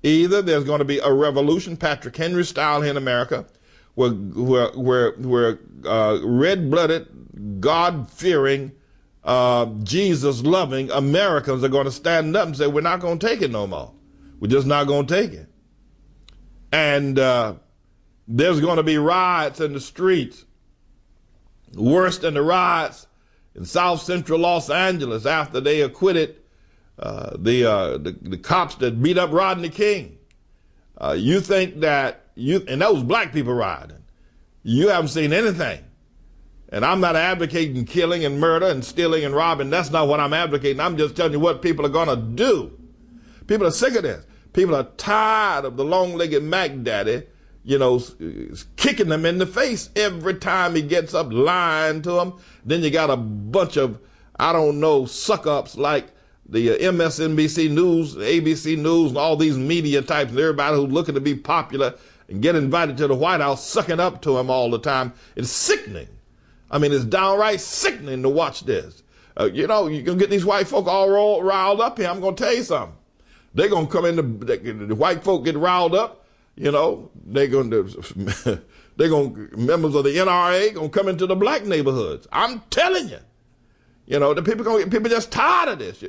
Either there's going to be a revolution, Patrick Henry style here in America, where red-blooded, God-fearing, Jesus-loving Americans are going to stand up and say, we're not going to take it no more. We're just not going to take it. And there's going to be riots in the streets, worse than the riots in South Central Los Angeles after they acquitted the cops that beat up Rodney King. You think that and that was black people rioting. You haven't seen anything. And I'm not advocating killing and murder and stealing and robbing. That's not what I'm advocating. I'm just telling you what people are going to do. People are sick of this. People are tired of the long-legged Mac Daddy, kicking them in the face every time he gets up, lying to them. Then you got a bunch of, suck-ups like the MSNBC News, ABC News, and all these media types, and everybody who's looking to be popular and get invited to the White House, sucking up to him all the time. It's sickening. I mean, it's downright sickening to watch this. You can get these white folk all riled up here. I'm going to tell you something. They're going to come in, the white folk get riled up, they're going to, members of the NRA going to come into the black neighborhoods. I'm telling you, the people just tired of this.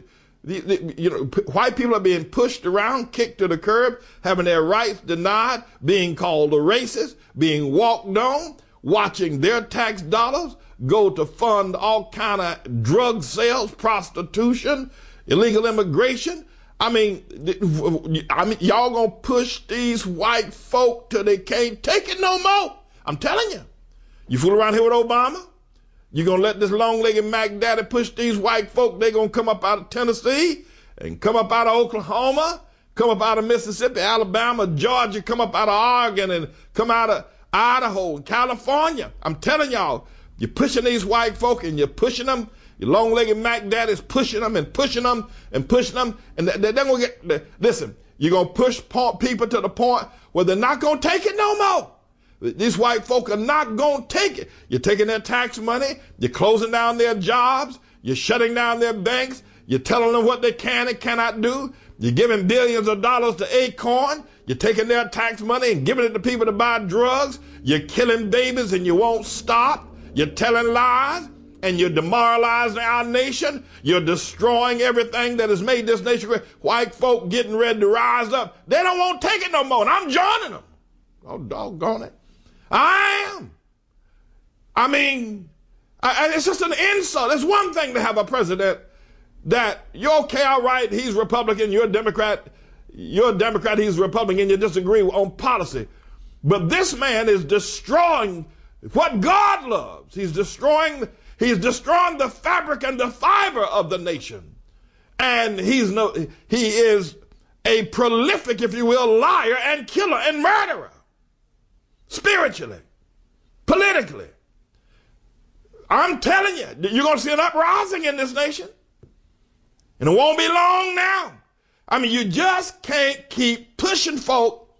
White people are being pushed around, kicked to the curb, having their rights denied, being called a racist, being walked on, watching their tax dollars go to fund all kind of drug sales, prostitution, illegal immigration. I mean, y'all gonna push these white folk till they can't take it no more. I'm telling you. You fool around here with Obama, you gonna let this long-legged Mac Daddy push these white folk. They gonna come up out of Tennessee and come up out of Oklahoma, come up out of Mississippi, Alabama, Georgia, come up out of Oregon, and come out of Idaho and California. I'm telling y'all, you're pushing these white folk and you're pushing them. Your long-legged Mac Daddy's pushing them and pushing them and pushing them. And they're going to get, listen, you're going to push people to the point where they're not going to take it no more. These white folk are not going to take it. You're taking their tax money. You're closing down their jobs. You're shutting down their banks. You're telling them what they can and cannot do. You're giving billions of dollars to Acorn. You're taking their tax money and giving it to people to buy drugs. You're killing babies and you won't stop. You're telling lies. And you're demoralizing our nation. You're destroying everything that has made this nation great. White folk getting ready to rise up. They don't want to take it no more, and I'm joining them. Oh, doggone it. I am. I mean, it's just an insult. It's one thing to have a president that you're okay, all right, he's Republican, you're a Democrat, he's Republican, you disagree on policy. But this man is destroying what God loves. He's destroying the fabric and the fiber of the nation. And he is a prolific, if you will, liar and killer and murderer. Spiritually, politically. I'm telling you, you're going to see an uprising in this nation. And it won't be long now. I mean, you just can't keep pushing folk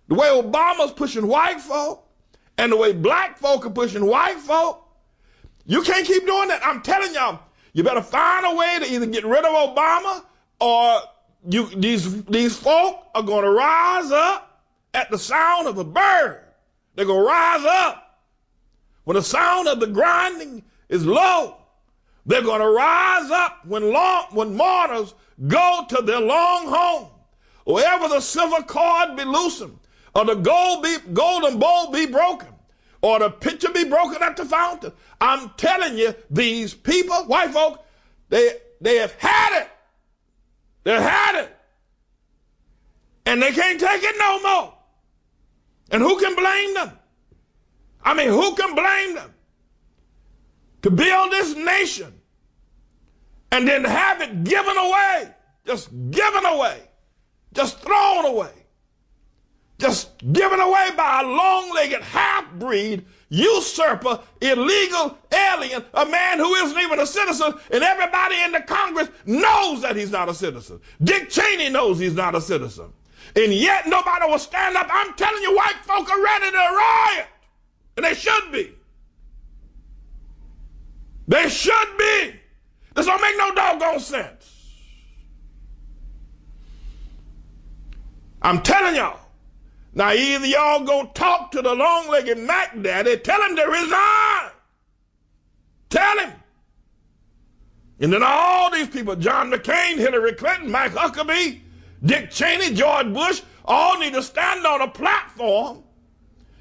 the way Obama's pushing white folk and the way black folk are pushing white folk. You can't keep doing that. I'm telling y'all, you better find a way to either get rid of Obama or these folk are going to rise up at the sound of a bird. They're going to rise up when the sound of the grinding is low. They're going to rise up when mourners go to their long home. Wherever the silver cord be loosened, or the golden bowl be broken, or the pitcher be broken at the fountain. I'm telling you, these people, white folk, they have had it. They've had it. And they can't take it no more. And who can blame them? I mean, who can blame them? To build this nation and then have it given away, just given away, just thrown away, just given away by a long-legged half-breed, usurper, illegal alien, a man who isn't even a citizen, and everybody in the Congress knows that he's not a citizen. Dick Cheney knows he's not a citizen. And yet nobody will stand up. I'm telling you, white folk are ready to riot. And they should be. They should be. This don't make no doggone sense. I'm telling y'all. Now, either y'all go talk to the long-legged Mac Daddy, tell him to resign. Tell him. And then all these people, John McCain, Hillary Clinton, Mike Huckabee, Dick Cheney, George Bush, all need to stand on a platform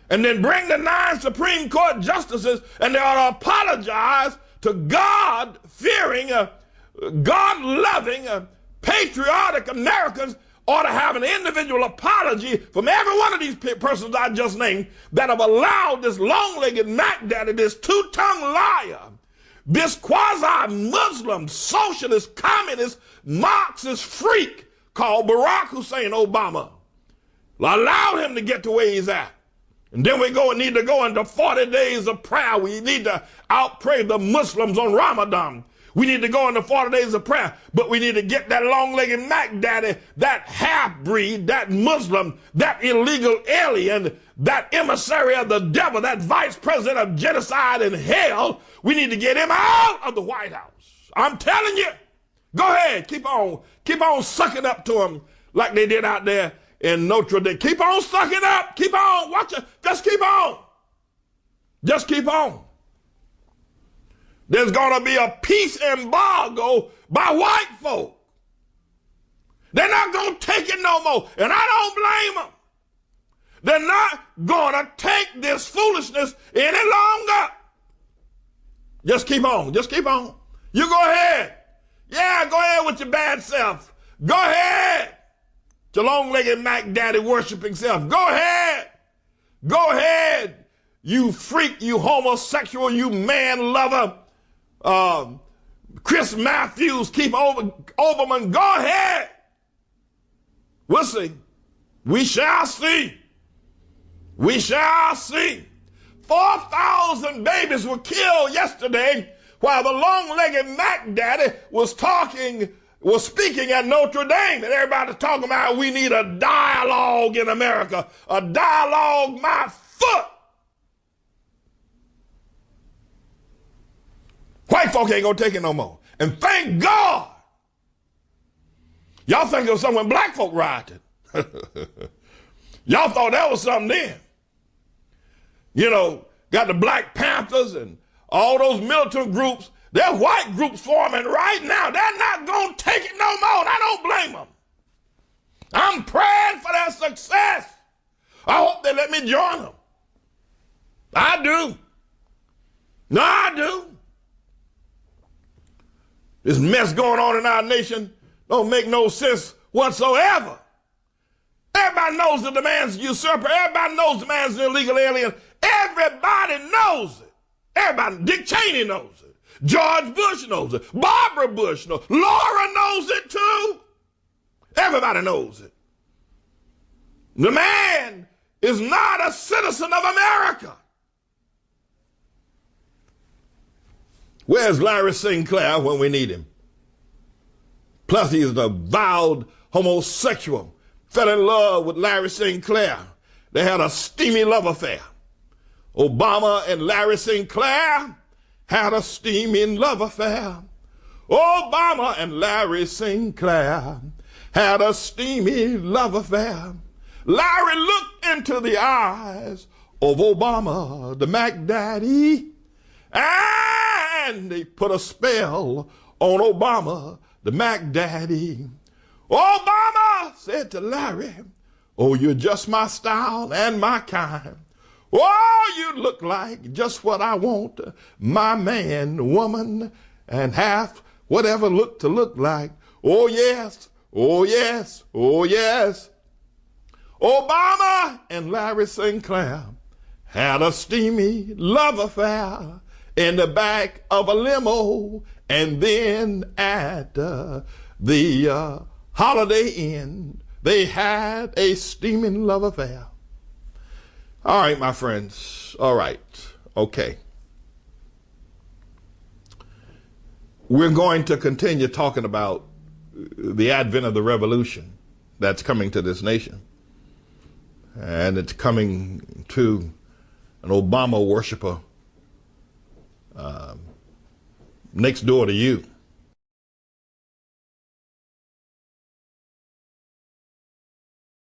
and then bring the 9 Supreme Court justices, and they ought to apologize to God-fearing, God-loving, patriotic Americans. Ought to have an individual apology from every one of these persons I just named that have allowed this long-legged Mac Daddy, this two-tongued liar, this quasi-Muslim, socialist, communist, Marxist freak called Barack Hussein Obama. Allow him to get to where he's at. And then we need to go into 40 days of prayer. We need to outpray the Muslims on Ramadan. We need to go into 40 days of prayer, but we need to get that long-legged Mac Daddy, that half-breed, that Muslim, that illegal alien, that emissary of the devil, that vice president of genocide and hell. We need to get him out of the White House. I'm telling you. Go ahead. Keep on sucking up to him like they did out there in Notre Dame. Keep on sucking up. Keep on. Watch it. Just keep on. Just keep on. There's going to be a peace embargo by white folk. They're not going to take it no more. And I don't blame them. They're not going to take this foolishness any longer. Just keep on. Just keep on. You go ahead. Yeah, go ahead with your bad self. Go ahead. Your long-legged Mac Daddy worshiping self. Go ahead. Go ahead. You freak, you homosexual, you man lover. Chris Matthews, Keith Olbermann, go ahead. We'll see. We shall see. We shall see. 4,000 babies were killed yesterday while the long-legged Mac Daddy was speaking at Notre Dame, and everybody's talking about we need a dialogue in America. A dialogue, my foot. White folk ain't gonna take it no more. And thank God. Y'all think it was something when black folk rioted. Y'all thought that was something then. You know, got the Black Panthers and all those militant groups. There's white groups forming right now. They're not gonna take it no more. And I don't blame them. I'm praying for their success. I hope they let me join them. I do. No, I do. This mess going on in our nation don't make no sense whatsoever. Everybody knows that the man's a usurper. Everybody knows the man's an illegal alien. Everybody knows it. Everybody. Dick Cheney knows it. George Bush knows it. Barbara Bush knows it. Laura knows it too. Everybody knows it. The man is not a citizen of America. Where's Larry Sinclair when we need him? Plus, he's an avowed homosexual. Fell in love with Larry Sinclair. They had a steamy love affair. Obama and Larry Sinclair had a steaming love affair. Obama and Larry Sinclair had a steamy love affair. Larry looked into the eyes of Obama, the Mac Daddy, and they put a spell on Obama, the Mac Daddy. Obama said to Larry, "Oh, you're just my style and my kind. Oh, you look like just what I want, my man, woman, and half whatever look to look like. Oh, yes, oh, yes, oh, yes." Obama and Larry Sinclair had a steamy love affair in the back of a limo, and then at the Holiday Inn, they had a steaming love affair. All right, my friends. All right. Okay. We're going to continue talking about the advent of the revolution that's coming to this nation. And it's coming to an Obama worshiper next door to you.